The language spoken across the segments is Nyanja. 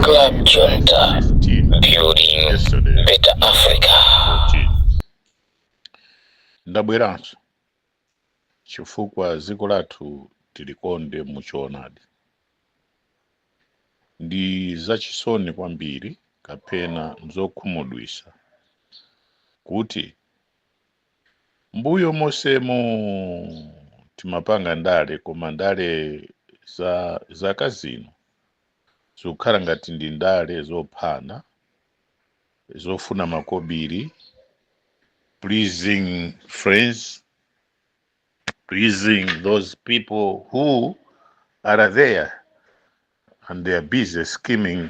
Club Junta, building better Africa. Ndabweranso chifukwa dziko lathu tilikonde muchoonadi. Ndi zachisoni kwambiri kapena nzokhumudwitsa kuti mbuyo mosemo timapanga ndale koma ndale zaka zino zikukhala ngati ndi ndale zophana zofuna makobiri, pleasing friends, pleasing those people who are there and they are busy scheming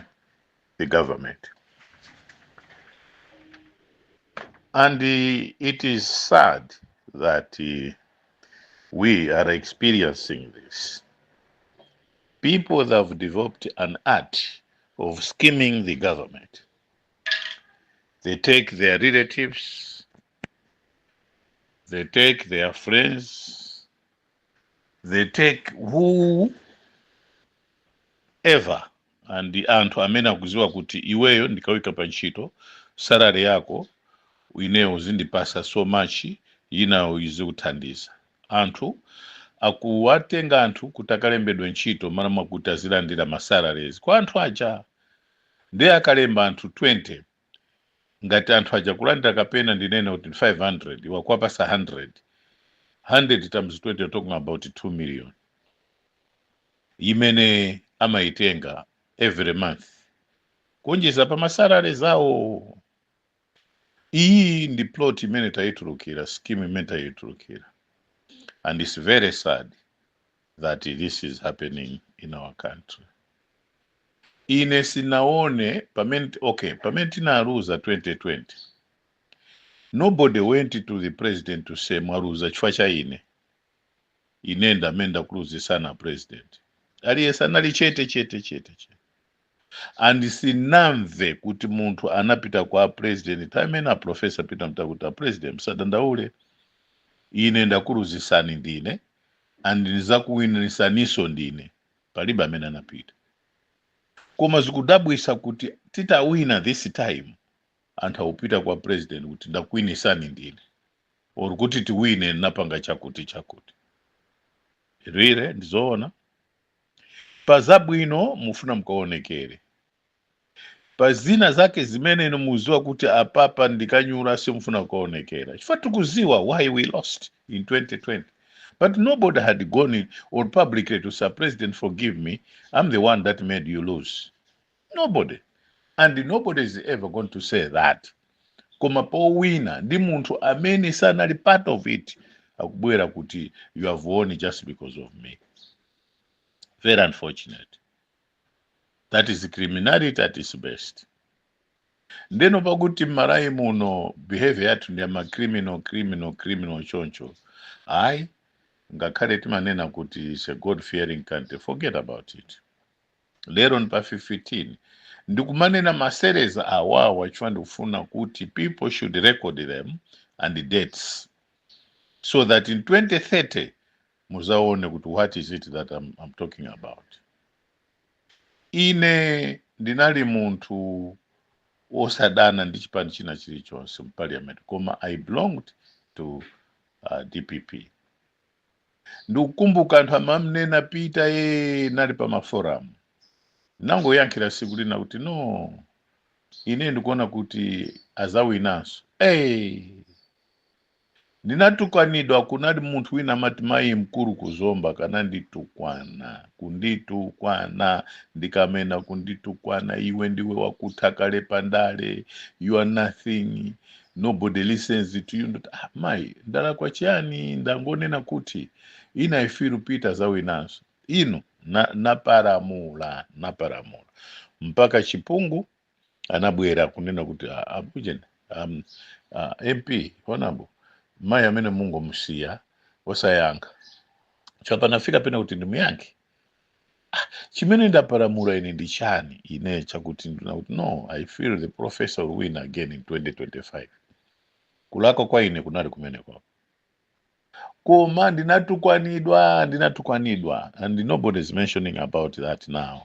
the government. And it is sad that we are experiencing this. People that have developed an art of scheming the government. They take their relatives, they take their friends, they take whoever, and anthu amene akuziwa kuti iweyo ndikawika pa ntchito salary yako ineyo uzindipasa so much inayo izikuthandiza. Anthu akuwatenga anthu kuti akalembedwe ntchito mana mwakuti azilandira masalaries kwa anthu aja. Ndiye akalemba anthu 20 ngati anthu aja kulandira kapena ndinene kuti 500 wakuwapasa 100 times 20 you're talking about 2 million imene amaitenga every month kunjiza pa masalary zawo. Iyi ndi plot imene tayitulukira, scheme imene tayitulukira, and it's very sad that this is happening in our country. Ine sinaone pamene tinaluza 2020 nobody went to the president to say mwaluza chifukwa cha ine ndamenda kuluzisana president. Aliyesa anali chete. And sinamve kuti munthu anapita kwa president amene professor Peter Mutakuta president msadandaule ine ndakuluzisani ndine and nizakuwinirisaniso ndine, palibe amene anapita. Koma zikudabwisa kuti titawina this time anthu awupita kwa president kuti ndakuwinisani ndine or kuti tiwine napanga chakuti. Rire ndizoona pazabwino mufuna mkaonekere, pazina zake zimene muziwa kuti apapa ndikanyula simufuna kuonekera. Chifukwa tikuziwa why we lost in 2020. But nobody had gone or publicly to say, President, forgive me, I'm the one that made you lose. Nobody. And nobody is ever going to say that. Koma po wina, ndi munthu amene sanali part of it, akubwera kuti you have won just because of me. Very unfortunate. That is criminality at its best. Ndeno pakuti marayi muno behavior yathu ndi ama criminal choncho. Ayi, ngakhale timanena kuti it's a God-fearing country, forget about it. Lero pa 15 ndikumanena maseries awawa chifukwa ndikufuna kuti people should record them and the dates so that in 2030 muzaone kuti what is it that I'm talking about. Ine ndinali munthu osadana ndi chipani china chilichonse mu parliament koma I belonged to DPP. Ndikukumbuka anthu amamnena Peter nali pa maforum nangoyankhira siku lina kuti no ine ndikuona kuti azawinanso. Ndinatukwanidwa kunali munthu wina amati mayi mkulu kuzomba kana kunditukwana ndikamena kunditukwana iwe ndiwe wakuthakale pandale, you are nothing, nobody listens to you. Mayi ndalakwa chiyani ndangonena kuti ina ifiru Peter zawinanso ino naparamula mpaka Chipungu anabwera kunena kuti abujeni MP honambo mayi amene Mungu musiya osayankha chapa nafika pena kuti ndimuyankhe. Chimene ndaparamula ine ndi chani ine chakuti ndinakuti no, I feel the professor will win again in 2025. Kulako kwa ine kunali kumene kwa koma ndinatukwanidwa and nobody is mentioning about that now.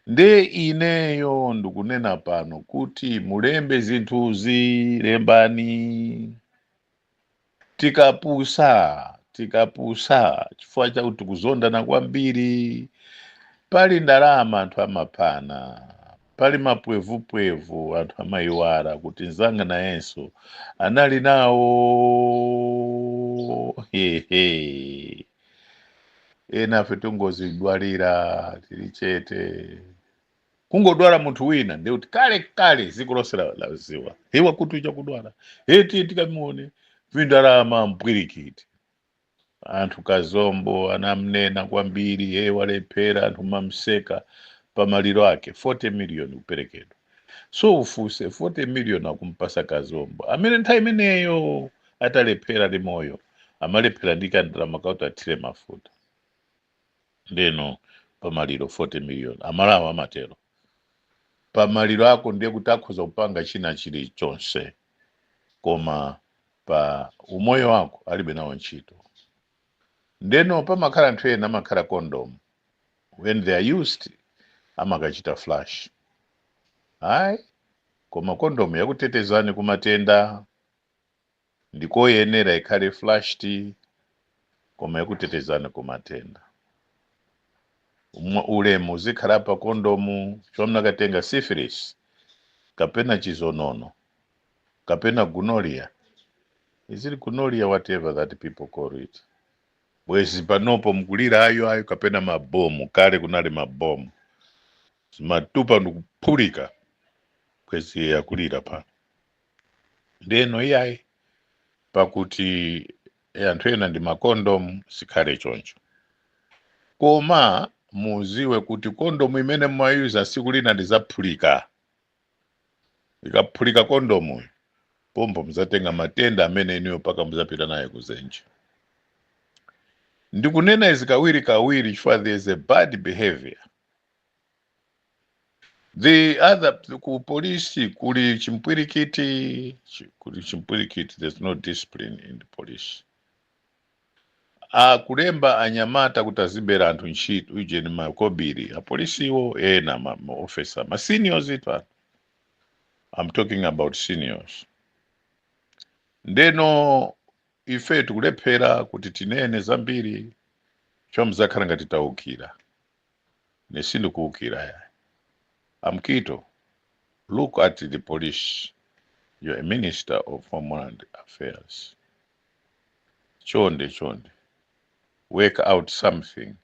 nde ineyo ndikunena pano kuti mulembe zinthuzi, lembani. Tikapusa chifukwa chakuti kuzondana kwambiri, pali ndalama anthu amapana, pali mapwevupwevu anthu amayiwala kuti nzanga nayenso anali nawo. Hehe, ena afe tungozidwalira tili chete, kungodwala munthu wina ndi kuti kale dziko lonse laziwa hewa kuti chakudwala eti tikamuone vindalama mpwirikiti. Anthu Kazombo anamnena kwambiri, walephera, anthu mamseka pamaliro ake 40 million kuperekedwa. So ufuse 40 million akumpasa Kazombo amene nthawi imeneyo atalephera ndi moyo, amalephera ndi kandalama kauti athire mafuta. Ndeno pamaliro 40 million amalawa amatero pamaliro ako ndiye kuti akhoza kupanga china chilichonse, koma pa umoyo wako alibe nawo ntchito. Ndeno pamakhala anthu ena amakhala condom, when they are used amakachita flash. Hayi, koma condom yakutetezani kumatenda, ndikoyenera ikhale flashed, koma yakutetezani kumatenda. Ulemu uzikhala pa kondomu chomnakatenga syphilis, kapena chizonono, kapena gonorrhea. Is it gonorrhea, whatever that people call it? Bwezi panopo mkulira ayo kapena mabomu, kale kunali mabomu, matupa ndikuphulika kwezi yakulira pano. Ndeno iyayi pakuti anthu ena ndi makondomu sikhale choncho. Koma muziwe kuti kondomu imene mwayuza siku lina ndizaphulika. Ikaphulika kondomu pombo mzatenga matenda amene iniyo paka mzapita naye kuzenje. Ndikunena izi kawiri chifukwa there is a bad behavior. The other ku police kuli chimpwirikiti, there's no discipline in the police. Kulemba anyamata kutazibera anthu ntchito ujeni makobiri apolisi iwo ena ma officer ma seniors itu. I'm talking about seniors. Ndeno ife tikulephera kuti tinene zambiri chomuzakhala ngati taukira nesindu kuukira ya. Amkito, look at the police. You're a minister of Homeland Affairs. Chonde. Work out something.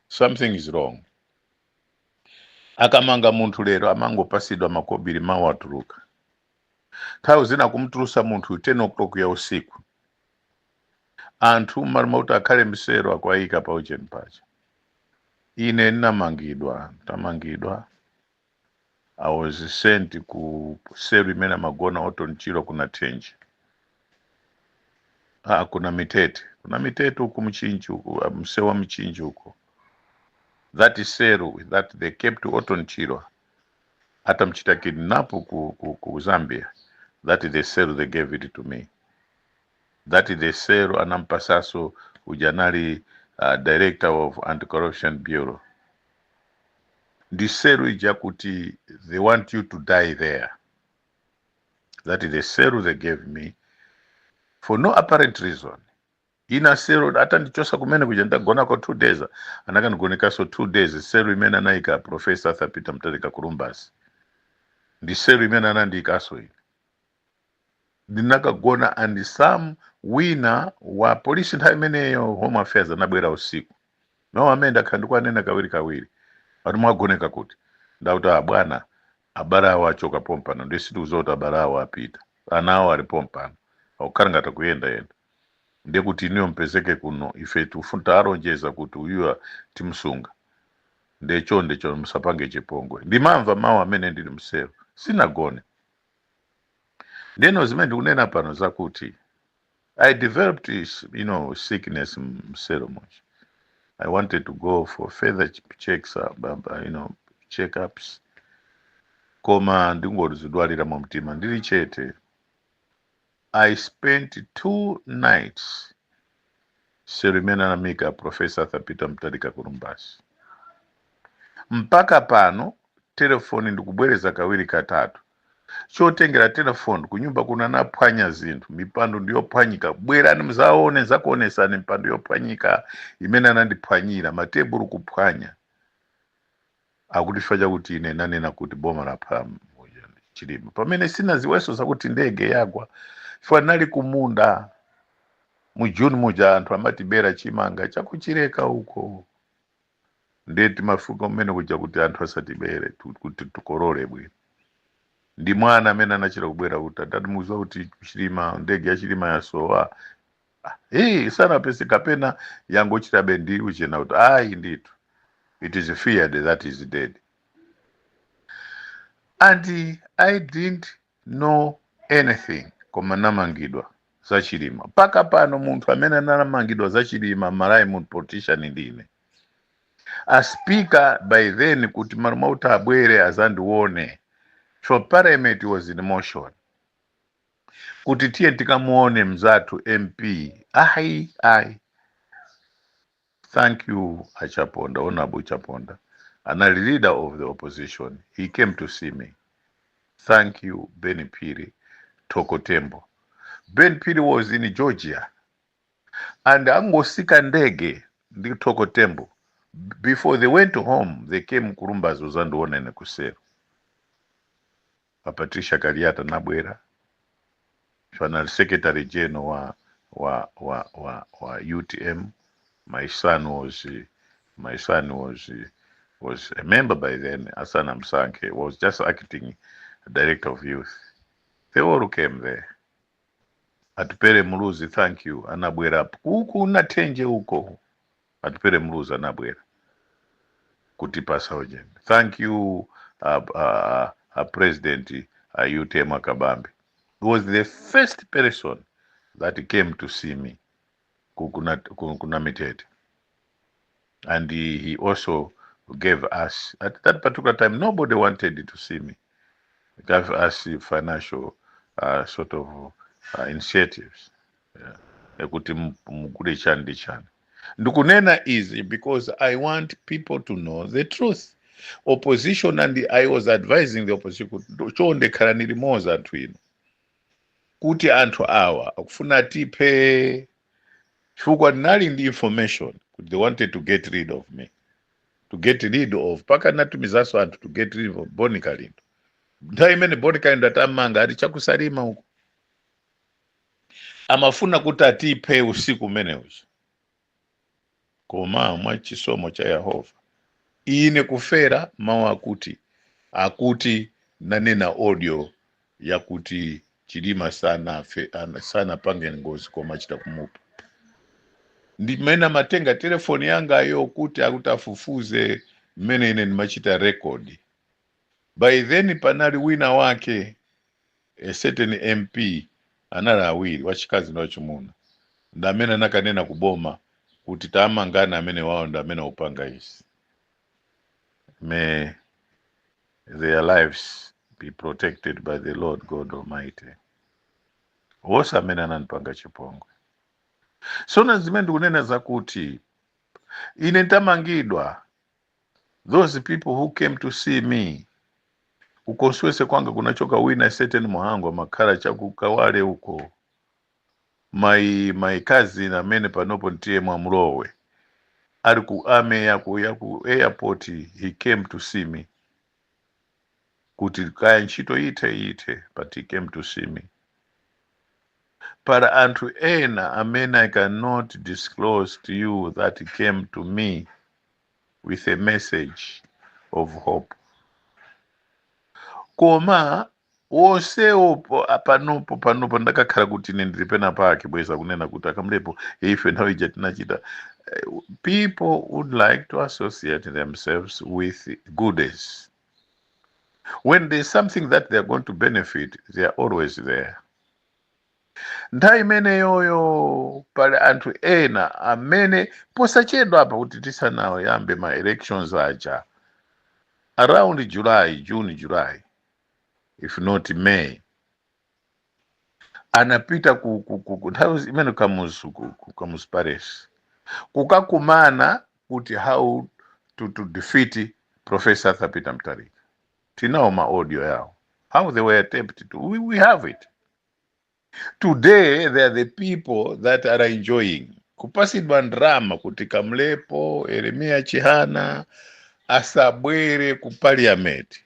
Something is wrong. Akamanga munthu lero amango pasidwa makobiri mawu atuluka. Nthawi zina kumutulusa munthu 10 o'clock ya usiku. Anthu malimauta akhale msero akwayika pa ujeni pacha. Ine tamangidwa. I was sent ku seru imene magona otonchiro kuna tenji. Kuna mitete huku mchinji huku, msewa mchinji huku. That is seru that they kept to otonchiro. Hata mchita kidnapu ku Zambia. That is the seru they gave it to me. That is the seru anampasaso ujanali director of Anti-Corruption Bureau. The seru ijakuti they want you to die there. That is the seru they gave me for no apparent reason. Ina seru hata ndichosa kumene kujenda gona kwa 2 days. Anaka ngoneka so 2 days seru imena naika Professor Arthur Peter Mutharika Kurumbasi. The seru imena nandika so hii. Dinaka gona and some winner wa police nthawi imeneyo Home Affairs anabwera usiku. No amenda khandikwa nena kawiri. Ati mwagoneka kuti. Ndauta bwana abara wachoka pompano ndisitu uzota abara wapita. Anawo ali pompano. Aukanga takuyenda. Ndiye kuti niyo mpezeke kuno ife tufunta aronjeza kuti uyuwa timsunga. Ndecho msapange chipongwe. Ndimamva mawu amene ndili msero. Sinagone. Ndeno zimene ndikunena pano zakuti I developed sickness msero much. I wanted to go for further checks, checkups. Koma ndingoluzidwalira mu mtima ndili chete. I spent 2 nights serimena namika Professor Arthur Peter Mutharika Kurumbasi. Mpaka pano telefoni ndikubwereza kawiri katatu. Chotengera telefoni kunyumba kuna napwanya zinthu, mipando ndiyopwanyika, bwerani muzaone zakuonesani mipando yopwanyika imene anandipwanyira, mateburu kupwanya. Akutifika chakuti ine nanena kuti boma lapha Chilima pamene sina ziweso zakuti ndege yagwa, chifukwa nali kumunda mu June muja anthu amatibera chimanga chakuchireka uko, ndeti mafuko mmene kuja kuti anthu asatibere kuti tukorole bwino. Ndi mwana amene anachira kubwera kuti atatimuza kuti Chilima, ndege ya Chilima yasowa. Sana pesi kapena yangochita bendi uchena kuti ayi ndithu, it is feared that is dead. And I didn't know anything koma namangidwa za Chilima. Paka pano munthu amene anamangidwa za Chilima Raymond politician ndine. A speaker by then kuti marumauta abwere azandione. So parliament was in motion. Kuti tiye tikamuone mzatu MP. Ai. Thank you, Achaponda, Honorable Chaponda. And a leader of the opposition, he came to see me. Thank you, Ben Piri, Toko Tembo. Ben Piri was in Georgia. And angosika ndege, ndi Toko Tembo. Before they went home, they came Kurumba Zuzanduone na Kusero. Patricia Kariata Nabwera, Final Secretary General wa UTM. My son was a member by then. Hassan Amsanke was just acting director of youth. They all came there. Atupere Muluzi, thank you. Anabwera kuku natenje huko. Atupere Muluzi anabwera kutipa saujeni. Thank you, President UTM Akabambi. He was the first person that came to see me. Kukunamited. And he also gave us, at that particular time, nobody wanted to see me. He gave us financial sort of initiatives. Ndukunena is because I want people to know the truth. Opposition, and I was advising the opposition chonde karaniri moza twino kuti anthu awa akufuna tipe chifukwa nali ndi information kuti they wanted to get rid of me, to get rid of paka natumizaso anthu to get rid of Boni Kalindo. Nthawi imene Boni Kalindo atamanga ati chakusalima huko amafuna kuti atipe usiku umene uchi. Koma mwa chisomo cha Yehova ine kufera mawu akuti nanena audio yakuti Chilima sana pange ngozi koma chita kumupa. Ndimena matenga telefoni yanga yo kuti akutafufuze mmene ine nimachita record. By then panali wina wake a certain MP anala awiri wachikazi na wachimuna. Ndamena nakanena kuboma kuti tamangana amene wao ndamena upanga isi. May their lives be protected by the Lord God Almighty. Wosa amena nanpanga chipongwe. So nazimende kunena zakuti ine ntamangidwa. Those people who came to see me, ukoswese kwanga kunachoka wina certain muhango makara chakukawale uko. My cousin amene panopo ntiye Mwamulowe. Ariku ame yaku airport, he came to see me. Kuti kaya nchito ite, but he came to see me. Para anthu ena amene I cannot disclose to you that he came to me with a message of hope. Koma wose opo panopo ndakakhala kuti ndilipena pake bweza kunena kuti akamlepo ife nthawi ija tinachita. People would like to associate themselves with goodies. When there's something that they're going to benefit, they are always there. Nthawi imene yoyo pale anthu ena amene posachedwa apa kuti tisanawo yambe ma elections aja around June, July, if not May, anapita nthawi imene kamuzu Paris kukakumana kuti how to defeat Professor Arthur Peter Mutharika. Tinao ma audio yao. How they were attempted to. We have it. Today, they are the people that are enjoying. Kupasidwa ndrama kutika Mlepo, Yeremia Chihana, Asabwere ku parliament.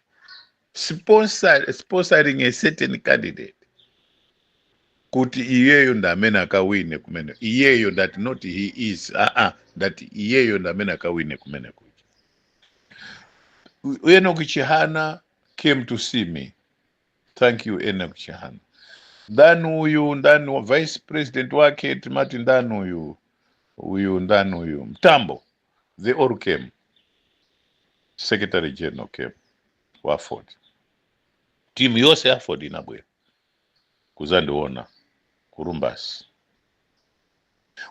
Sponsoring a certain candidate. Kuti iyeyo ndamene akawine kumene. Iyeyo that not he is. That iyeyo ndamene akawine kumene kuja. Enoch Chihana came to see me. Thank you, Enoch Chihana. Ndani vice president wake Timati ndani huyu Mtambo, they all came. Secretary General came wa Ford. Timu yose ya Ford inabwera kuzandiona kurumbasi.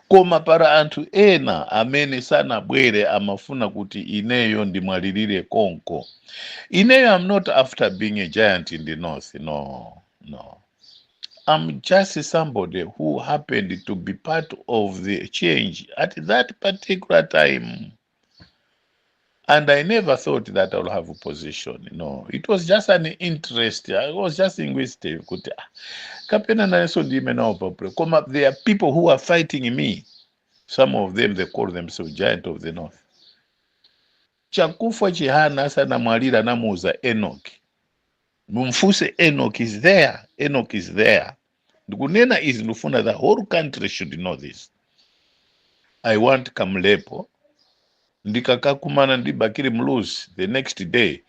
Koma para antu ena amene sana bwere amafuna kuti ineyo ndimwalirire konko. Ineyo, I'm not after being a giant in the north. No. I'm just somebody who happened to be part of the change at that particular time. And I never thought that I'll have a position. No, it was just an interest. I was just linguistic. There are people who are fighting me. Some of them, they call themselves giant of the north. Chakufa Chihana sana mwalira namuza Enoch. Mumfuse Enoch is there. Enoch is there. Ndukunena is nufuna, the whole country should know this. I want Kamlepo. Ndikakakumana ndibakiri mluzi the next day.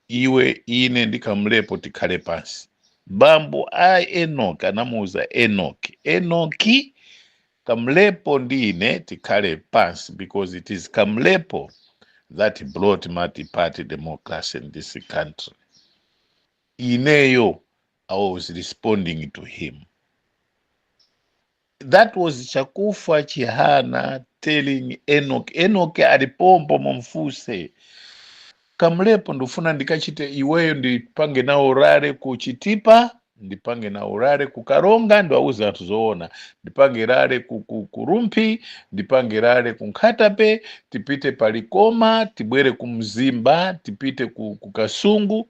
Iwe ine ndikamlepo tikale pansi. Bambo Enoch anamuza Enochi Kamlepo ndine tikale pansi, because it is Kamlepo that brought multi-party democracy in this country. Ineyo, I was responding to him. That was Chakufa Chihana telling Enoch. Enoch alipompo mumfuse. Kamlepo ndufuna ndikachite iweyo ndipange na urare kuchitipa, ndipange na urare kukaronga, ndo auza tuzoona. Ndipange rare kurumpi, ndipange rare kunkatape, tipite palikoma, tibwere kumzimba, tipite kukasungu,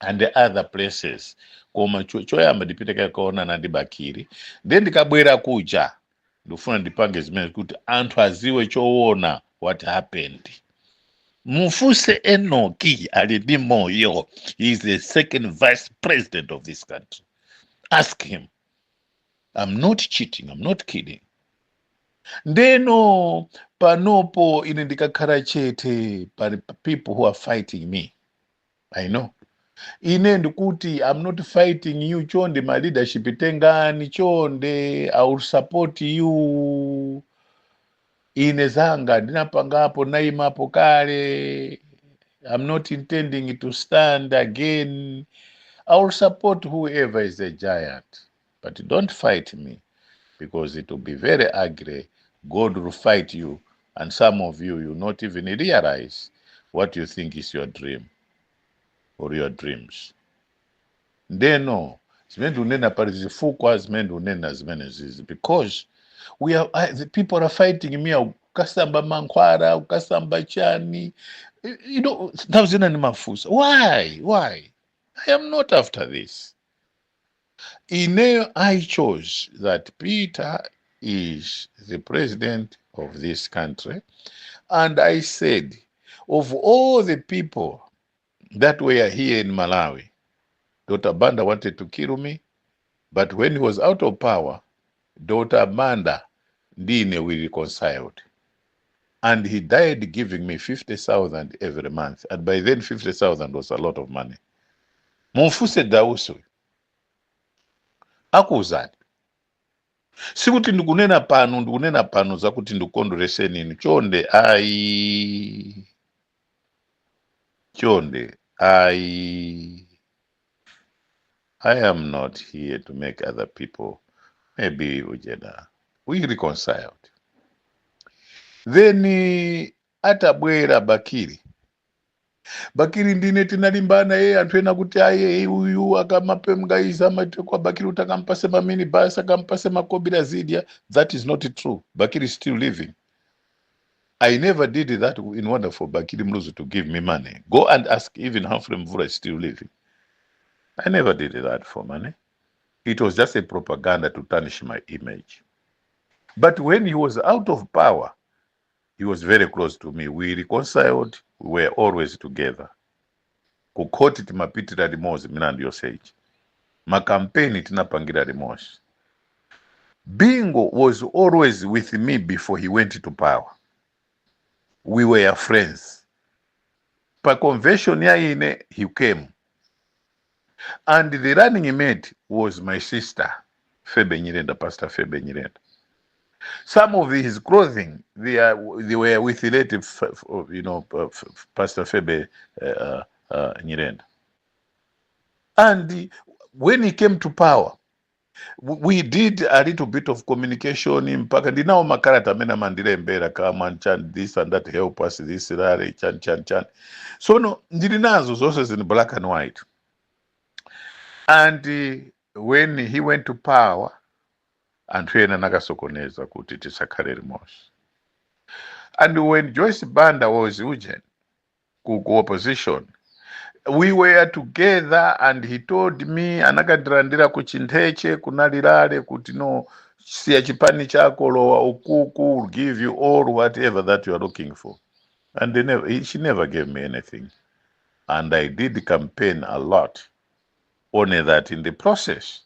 and the other places. Koma choyamba ndipite kakaona na ndibakiri. Then ndikabwera kuja. Ndufuna ndipange zimene kuti anthu aziwe choona what happened. Mufuse Enochi ali moyo. He is the second vice president of this country. Ask him. I'm not cheating. I'm not kidding. Ndeno panopo ine ndikakhala chete pali people who are fighting me. I know. Ine ndikuti I'm not fighting you chonde, my leadership tengani chonde, I will support you. Ine zanga ndinapangapo naimapo kale. I'm not intending to stand again. I will support whoever is a giant, but don't fight me, because it will be very ugly. God will fight you, and some of you not even realize what you think is your dream or your dreams. Ndeno zimene unena pali zifukwa zimene unena zimene zizi, because the people are fighting me. Ukasamba mankhwara, ukasamba chani, now zina ni mafusa. Why? I am not after this. I chose that Peter is the president of this country, and I said, of all the people that were here in Malawi, Dr. Banda wanted to kill me, but when he was out of power, Dr. Banda Ndine we reconciled. And he died giving me 50,000 every month. And by then 50,000 was a lot of money. Mumfuse Dauso. Akuzani. Sikuti ndikunena pano zakuti ndikondolese nini. Chonde I am not here to make other people, maybe Ujeda. We reconciled. Then atabwera Bakiri ndine tinalimbana anthu ena kuti aye uyu akamape mgaiza amate kwa Bakiri utakampase mamini basi akampase makobira zidia. That is not true. Bakiri is still living. I never did that in order for Bakili Mluzu to give me money. Go and ask even Humphrey Mvura is still living. I never did that for money. It was just a propaganda to tarnish my image. But when he was out of power, he was very close to me. We reconciled. We were always together. Kukoti timapitira limozi mina ndiyo seji. Makampeni tinapangira limozi. Bingo was always with me before he went to power. We were friends. Pa convention ya ine, he came. And the running mate was my sister, Febe Nyirenda, Pastor Febe Nyirenda. Some of his clothing, they were with relative, Pastor Febe Nyirenda. And when he came to power, we did a little bit of communication mpaka ndinao makarata mena mandire mbera kama chan this and that, help us this rare chan. So no, ndilinazo zose in black and white. And when he went to power, Antwena nakasokoneza kuti tisakale limos. And when Joyce Banda was Ujen, ku opposition, we were together, and he told me anakadirandira kuchinteche kunalilale kuti no siya chipani chako lowa ukuku will give you all whatever that you are looking for. And she never gave me anything. And I did campaign a lot. Only that in the process,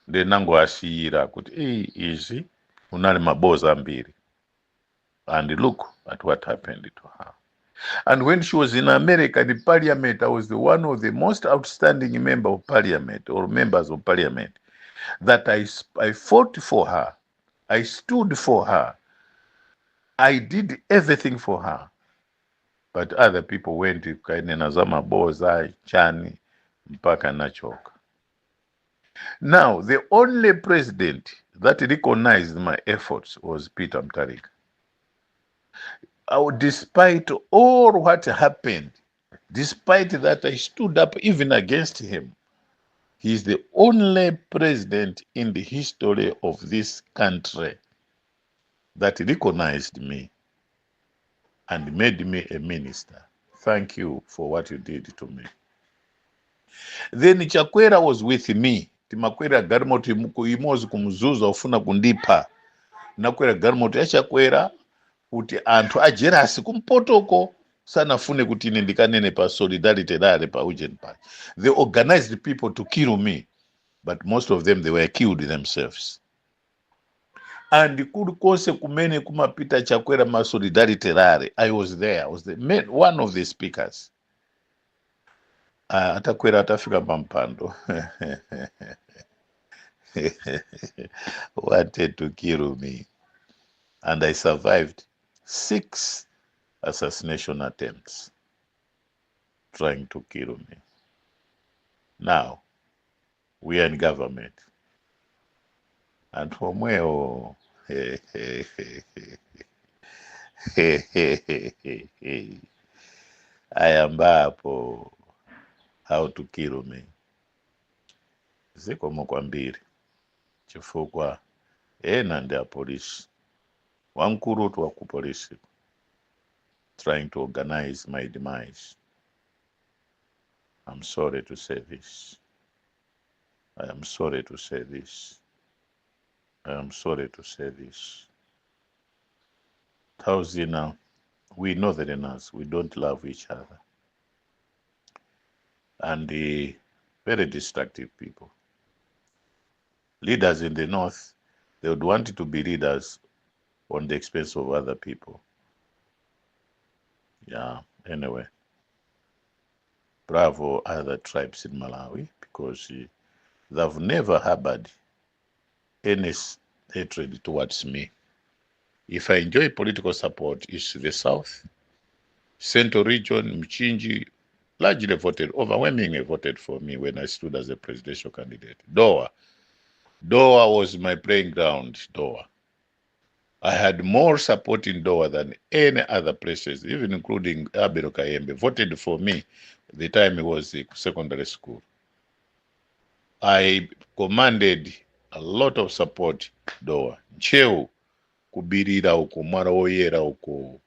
the nango asira kuti easy unali maboza mbiri. And look at what happened to her. And when she was in America, the parliament, I was one of the most outstanding member of parliament or members of parliament that I fought for her. I stood for her. I did everything for her. But other people went to Kainenazama Boza, Chani, mpaka nachoka. Now, the only president that recognized my efforts was Peter Mutharika. Despite all what happened, despite that I stood up even against him, he is the only president in the history of this country that recognized me and made me a minister. Thank you for what you did to me. Then Chakwera was with me. Timakwera garmoti imozi kumuzuza ufuna kundipa. Nakwera garmoti ya Chakwera kuti anthu ajerasi kumpotoko sana fune kuti ine ndikanene pa solidarity dale pa Ujen Park. They organized people to kill me, but most of them, they were killed themselves. And kose kumene kumapita Chakwera ma solidarity dale, I was there. I was one of the speakers. Atakwera atafika pampando. Wanted to kill me. And I survived 6 assassination attempts trying to kill me. Now, we are in government. And from where, I am bapo how to kill me. Ziko mokwambiri. Chifukwa, nande a police. Wankurutu wa kupolisi. Trying to organize my demise. I'm sorry to say this. I am sorry to say this. I am sorry to say this. Tauzina, we Northerners, we don't love each other. And very destructive people. Leaders in the North, they would want to be leaders on the expense of other people. Yeah, anyway. Bravo other tribes in Malawi, because they've never harbored any hatred towards me. If I enjoy political support, it's the South, Central region, Mchinji, largely voted, overwhelmingly voted for me when I stood as a presidential candidate. Doha was my playing ground, Doha. I had more support in Doha than any other places, even including Abel Kayembe, voted for me the time he was in secondary school. I commanded a lot of support, Doha. Nchewu, kubirira uko mwara woyera uko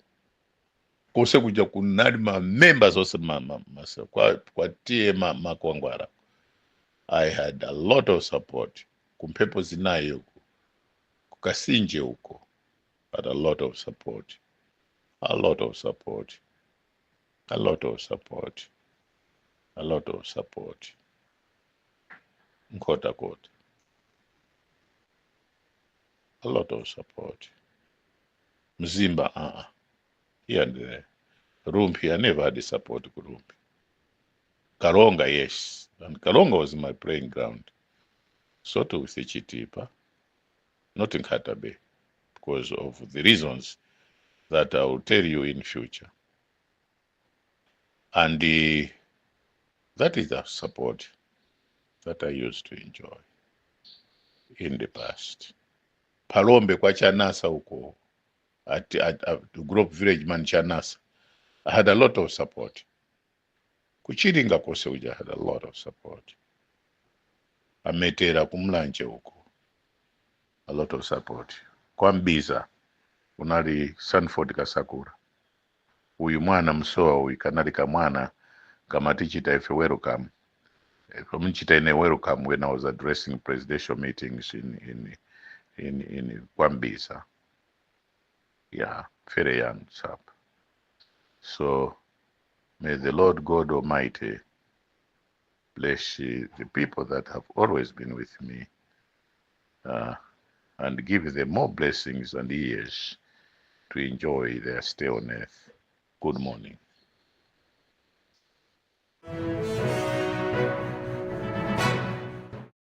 kose kuja kunali members ose kwa tie makwangwara. I had a lot of support kumpepo zinayi uko kukasinje uko, but a lot of support, a lot of support, a lot of support, a lot of support. Nkota kota, a lot of support. Mzimba here and there. Rumpi, I never had the support to Rumpi. Karonga, yes, and Karonga was my playing ground. Sort of with Chitipa, not in Katabe, because of the reasons that I will tell you in future. And that is the support that I used to enjoy in the past. Palombe kwa Chanasa uko, at the Grove Village man Chanasa, I had a lot of support. Kuchiringa kose uja had a lot of support. Ametera kumlanje uko, a lot of support. Kwa Mbiza, unali Sanford Kasakura. Uyu mwana msoa uyu kanali kamwana kamatichita ife welcome. From Chitene welcome when I was addressing presidential meetings in Kwambisa. Yeah, very young chap. So may the Lord God Almighty bless the people that have always been with me, and give them more blessings and years to enjoy their stay on earth. Good morning.